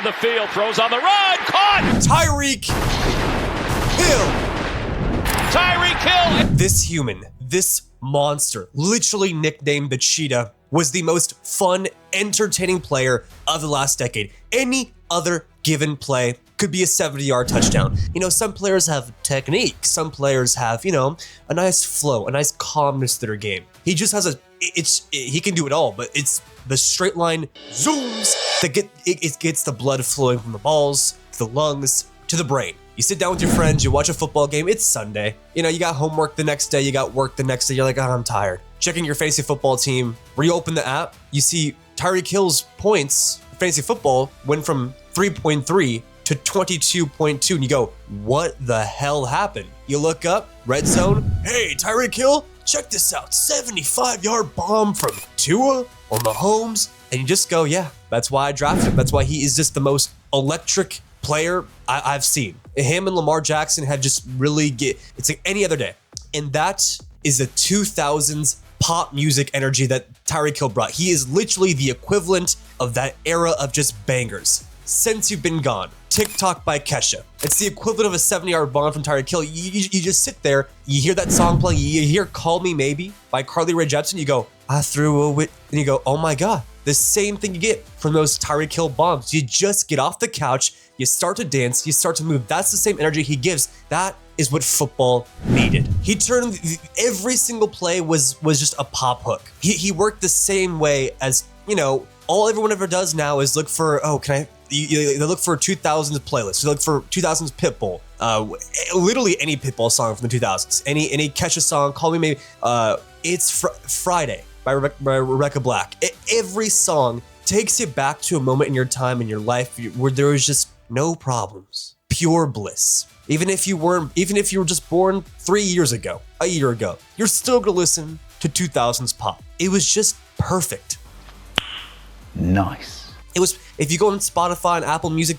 of the field, throws on the run, caught! Tyreek Hill! This human, this monster, literally nicknamed the Cheetah, was the most fun, entertaining player of the last decade. Any other given play could be a 70-yard touchdown. You know, some players have technique. Some players have, a nice flow, a nice calmness to their game. He just has he can do it all, but it's the straight line zooms that it gets the blood flowing from the balls to the lungs to the brain. You sit down with your friends, you watch a football game, it's Sunday. You got homework the next day, you got work the next day, you're like, oh, I'm tired. Checking your fantasy football team, reopen the app, you see Tyreek Hill's points, fantasy football, went from 3.3 to 22.2, and you go, what the hell happened? You look up, red zone, hey, Tyreek Hill, check this out, 75-yard bomb from Tua or Mahomes, and you just go, yeah, that's why I drafted him. That's why he is just the most electric player I've seen. Him and Lamar Jackson have just really it's like any other day. And that is the 2000s pop music energy that Tyreek Hill brought. He is literally the equivalent of that era of just bangers. Since You've Been Gone, TiK ToK by Kesha. It's the equivalent of a 70-yard bomb from Tyreek Hill. You just sit there, you hear that song playing, you hear Call Me Maybe by Carly Rae Jepsen, you go, I threw a wit, and you go, oh my God. The same thing you get from those Tyreek Hill bombs. You just get off the couch, you start to dance, you start to move. That's the same energy he gives. That is what football needed. He turned, every single play was just a pop hook. He worked the same way as, all everyone ever does now is look for, they look for 2000s playlists. They look for 2000s Pitbull. Literally any Pitbull song from the 2000s. Any Kesha song, Call Me Maybe. It's Friday by Rebecca Black. Every song takes you back to a moment in your time in your life where there was just no problems, pure bliss. Even if you were just born 3 years ago, a year ago, you're still gonna listen to 2000s pop. It was just perfect. Nice. It was, if you go on Spotify and Apple Music,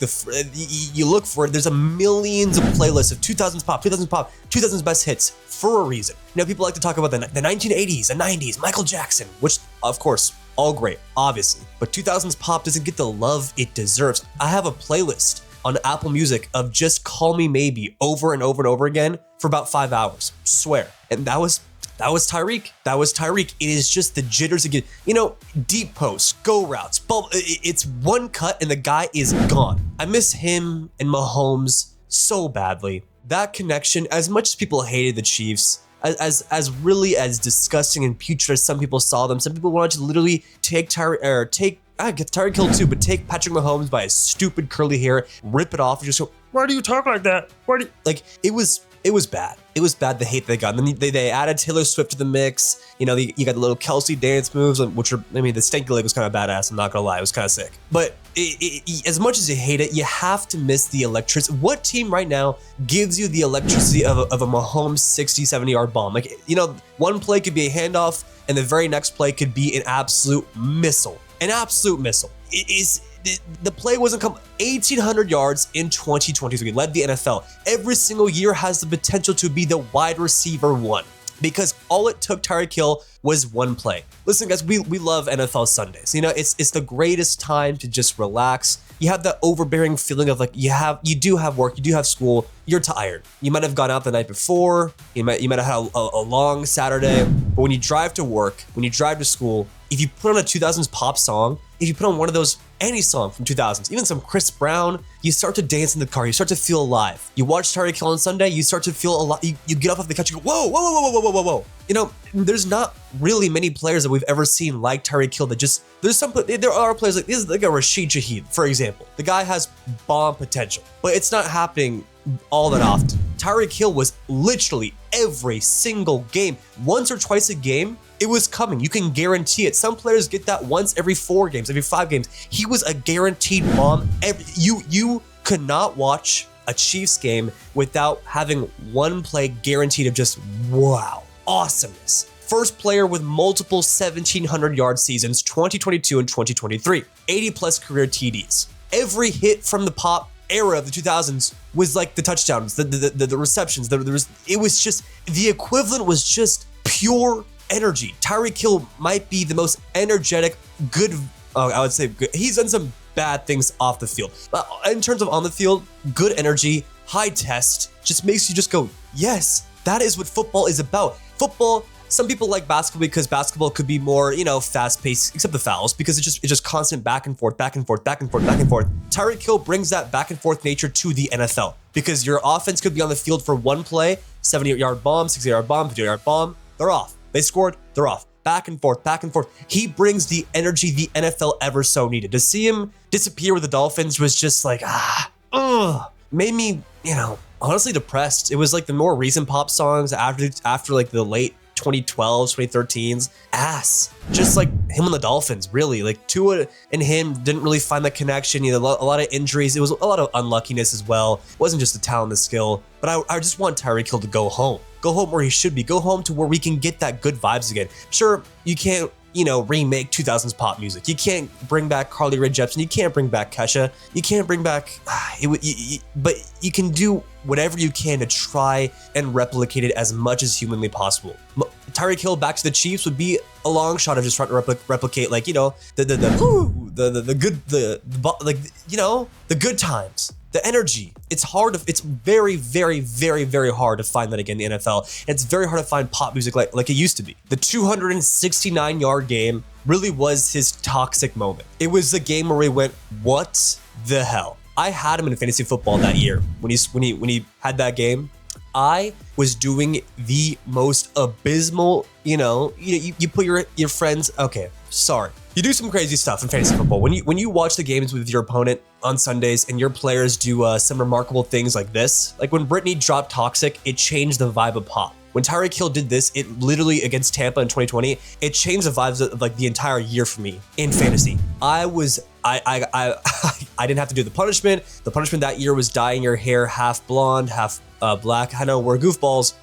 you look for it, there's millions of playlists of 2000s pop, 2000s best hits for a reason. People like to talk about the 1980s, the 90s, Michael Jackson, which, of course, all great, obviously. But 2000s pop doesn't get the love it deserves. I have a playlist on Apple Music of just Call Me Maybe over and over and over again for about 5 hours, swear. And that was Tyreek. That was Tyreek. It is just the jitters again. Deep posts, go routes, it's one cut and the guy is gone. I miss him and Mahomes so badly. That connection, as much as people hated the Chiefs, as really as disgusting and putrid as some people saw them, some people wanted to literally take Tyreek Hill too, but take Patrick Mahomes by his stupid curly hair, rip it off, and just go, why do you talk like that? It was bad. It was bad, the hate they got. And then they added Taylor Swift to the mix. You got the little Kelsey the stanky leg was kind of badass, I'm not gonna lie, it was kind of sick. But as much as you hate it, you have to miss the electricity. What team right now gives you the electricity of a Mahomes 60, 70-yard bomb? One play could be a handoff, and the very next play could be an absolute missile. An absolute missile. The play wasn't 1,800 yards in 2023, led the NFL. Every single year has the potential to be the wide receiver one, because all it took Tyreek Hill was one play. Listen, guys, we love NFL Sundays. It's the greatest time to just relax. You have that overbearing feeling of you do have work, you do have school, you're tired. You might have gone out the night before, you might have had a long Saturday, but when you drive to work, when you drive to school, if you put on a 2000s pop song, if you put on one of those, any song from 2000s, even some Chris Brown, you start to dance in the car, you start to feel alive. You watch Tyreek Hill on Sunday, you start to feel alive. You get off the couch, you go, whoa, whoa, whoa, whoa, whoa, whoa, whoa, whoa. There's not really many players that we've ever seen like Tyreek Hill that there are players like this, like a Rashid Shaheed, for example. The guy has bomb potential, but it's not happening all that often. Tyreek Hill was literally every single game, once or twice a game, it was coming. You can guarantee it. Some players get that once every 4 games, every 5 games. He was a guaranteed bomb. You could not watch a Chiefs game without having one play guaranteed of just, wow, awesomeness. First player with multiple 1,700-yard seasons, 2022 and 2023. 80-plus career TDs. Every hit from the pop era of the 2000s was like the touchdowns, the receptions. It was just, the equivalent was just pure energy. Tyreek Hill might be the most energetic, I would say good. He's done some bad things off the field. But in terms of on the field, good energy, high test, just makes you just go, yes, that is what football is about. Football, some people like basketball because basketball could be more, fast-paced, except the fouls, because it's just constant back and forth, back and forth, back and forth, back and forth. Tyreek Hill brings that back and forth nature to the NFL because your offense could be on the field for one play, 78-yard bomb, 60-yard bomb, 50-yard bomb, they're off. They scored, they're off. Back and forth, back and forth. He brings the energy the NFL ever so needed. To see him disappear with the Dolphins was just like, made me, honestly depressed. It was like the more recent pop songs after like the late 2012s, 2013s, just like him and the Dolphins, really. Like Tua and him didn't really find that connection. A lot of injuries. It was a lot of unluckiness as well. It wasn't just the talent, the skill, but I just want Tyreek Hill to go home. Go home where he should be. Go home to where we can get that good vibes again. Sure, you can't, remake 2000s pop music. You can't bring back Carly Rae Jepsen. You can't bring back Kesha. You can't bring back, but you can do whatever you can to try and replicate it as much as humanly possible. Tyreek Hill back to the Chiefs would be a long shot of just trying to replicate, like, the good times. The energy, it's very, very, very, very hard to find that again in the NFL. It's very hard to find pop music like it used to be. The 269-yard game really was his toxic moment. It was the game where we went, what the hell? I had him in fantasy football that year. When he had that game, I was doing the most abysmal, you put your friends, okay, sorry. You do some crazy stuff in fantasy football. When you watch the games with your opponent on Sundays and your players do some remarkable things like this, like when Brittany dropped Toxic, it changed the vibe of pop. When Tyreek Hill did this, it literally against Tampa in 2020, it changed the vibes of like the entire year for me in fantasy. I didn't have to do the punishment. The punishment that year was dyeing your hair half blonde, half black. I know we're goofballs.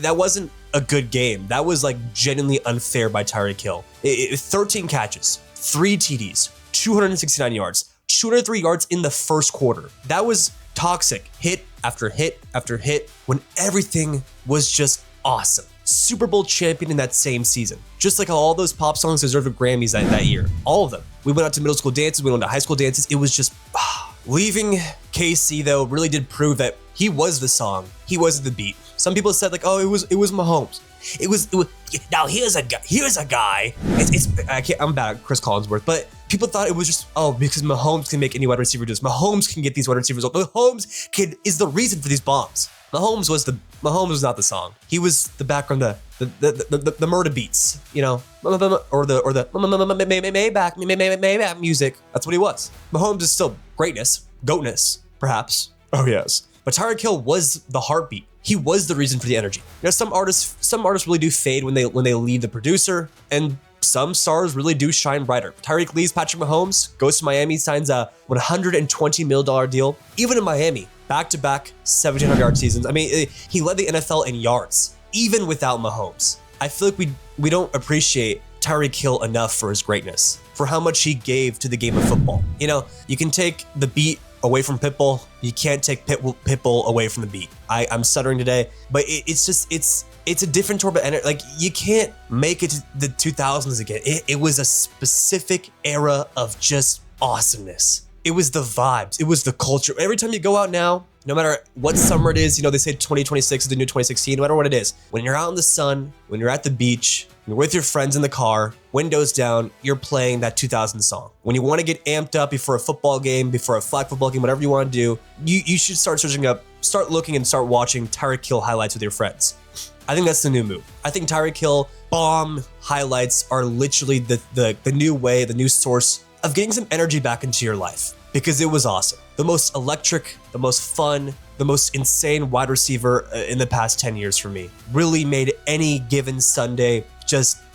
That wasn't a good game. That was like genuinely unfair by Tyreek Hill. 13 catches, 3 TDs, 269 yards, 203 yards in the first quarter. That was toxic. Hit after hit after hit when everything was just awesome. Super Bowl champion in that same season. Just like how all those pop songs deserved Grammys that year. All of them. We went out to middle school dances, we went to high school dances. It was just, leaving KC though really did prove that he was the song. He was the beat. Some people said like, oh, it was Mahomes. It was now here's a guy. I'm bad at Chris Collinsworth, but people thought it was just, because Mahomes can make any wide receiver do this. Mahomes can get these wide receivers. Mahomes is the reason for these bombs. Mahomes was not the song. He was the background, the murder beats, or the Maybach music. That's what he was. Mahomes is still greatness, goatness, perhaps. Oh yes. But Tyreek Hill was the heartbeat. He was the reason for the energy. Some artists really do fade when they leave the producer, and some stars really do shine brighter. Tyreek leaves Patrick Mahomes, goes to Miami, signs a $120 million deal. Even in Miami, back-to-back 1,700-yard seasons. I mean, he led the NFL in yards, even without Mahomes. I feel like we don't appreciate Tyreek Hill enough for his greatness, for how much he gave to the game of football. You can take the beat away from Pitbull. You can't take Pitbull away from the beat. I'm stuttering today, but it's a different type of energy. Like, you can't make it to the 2000s again. It was a specific era of just awesomeness. It was the vibes. It was the culture. Every time you go out now, no matter what summer it is, they say 2026 is the new 2016, no matter what it is. When you're out in the sun, when you're at the beach, you're with your friends in the car, windows down, you're playing that 2000 song. When you want to get amped up before a football game, before a flag football game, whatever you want to do, you should start looking and start watching Tyreek Hill highlights with your friends. I think that's the new move. I think Tyreek Hill bomb highlights are literally the new way, the new source of getting some energy back into your life, because it was awesome. The most electric, the most fun, the most insane wide receiver in the past 10 years for me. Really made any given Sunday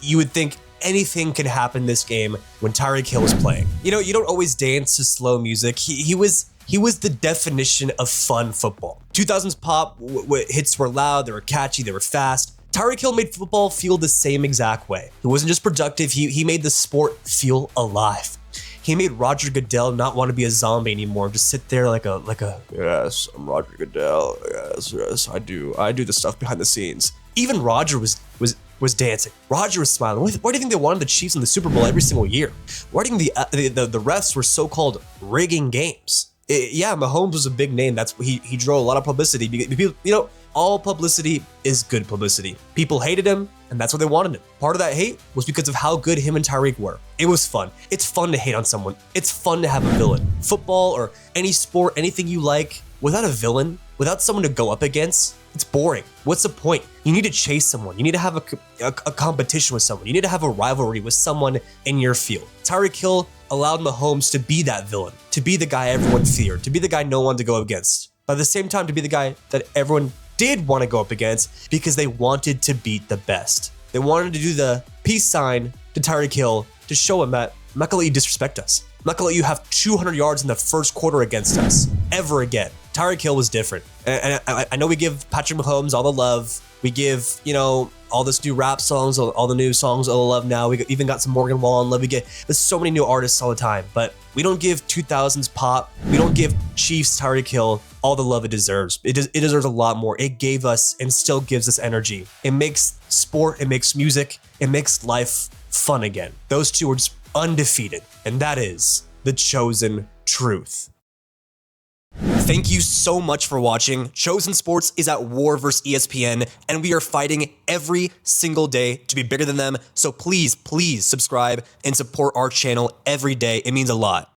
you would think anything can happen this game when Tyreek Hill was playing. You don't always dance to slow music. He was the definition of fun football. 2000s pop hits were loud, they were catchy, they were fast. Tyreek Hill made football feel the same exact way. He wasn't just productive, he made the sport feel alive. He made Roger Goodell not want to be a zombie anymore, just sit there like a yes, I'm Roger Goodell. Yes, I do the stuff behind the scenes. Even Roger was was dancing. Roger was smiling. Why do you think they wanted the Chiefs in the Super Bowl every single year? Why do you think the refs were so-called rigging games? Yeah, Mahomes was a big name. That's he drove a lot of publicity. People, all publicity is good publicity. People hated him, and that's why they wanted him. Part of that hate was because of how good him and Tyreek were. It was fun. It's fun to hate on someone. It's fun to have a villain. Football or any sport, anything you like, without a villain, without someone to go up against, it's boring. What's the point? You need to chase someone. You need to have a competition with someone. You need to have a rivalry with someone in your field. Tyreek Hill allowed Mahomes to be that villain, to be the guy everyone feared, to be the guy no one to go against. But at the same time, to be the guy that everyone did want to go up against because they wanted to beat the best. They wanted to do the peace sign to Tyreek Hill to show him that I'm not gonna let you disrespect us. I'm not gonna let you have 200 yards in the first quarter against us ever again. Tyreek Hill was different. And I know we give Patrick Mahomes all the love. We give, all this new rap songs, all the new songs, all the love now. We even got some Morgan Wallen love. There's so many new artists all the time, but we don't give 2000s pop. We don't give Chiefs Tyreek Hill all the love it deserves. It deserves a lot more. It gave us and still gives us energy. It makes sport, it makes music, it makes life fun again. Those two are just undefeated, and that is the chosen truth. Thank you so much for watching. Chosen Sports is at war versus ESPN, and we are fighting every single day to be bigger than them. So please subscribe and support our channel every day. It means a lot.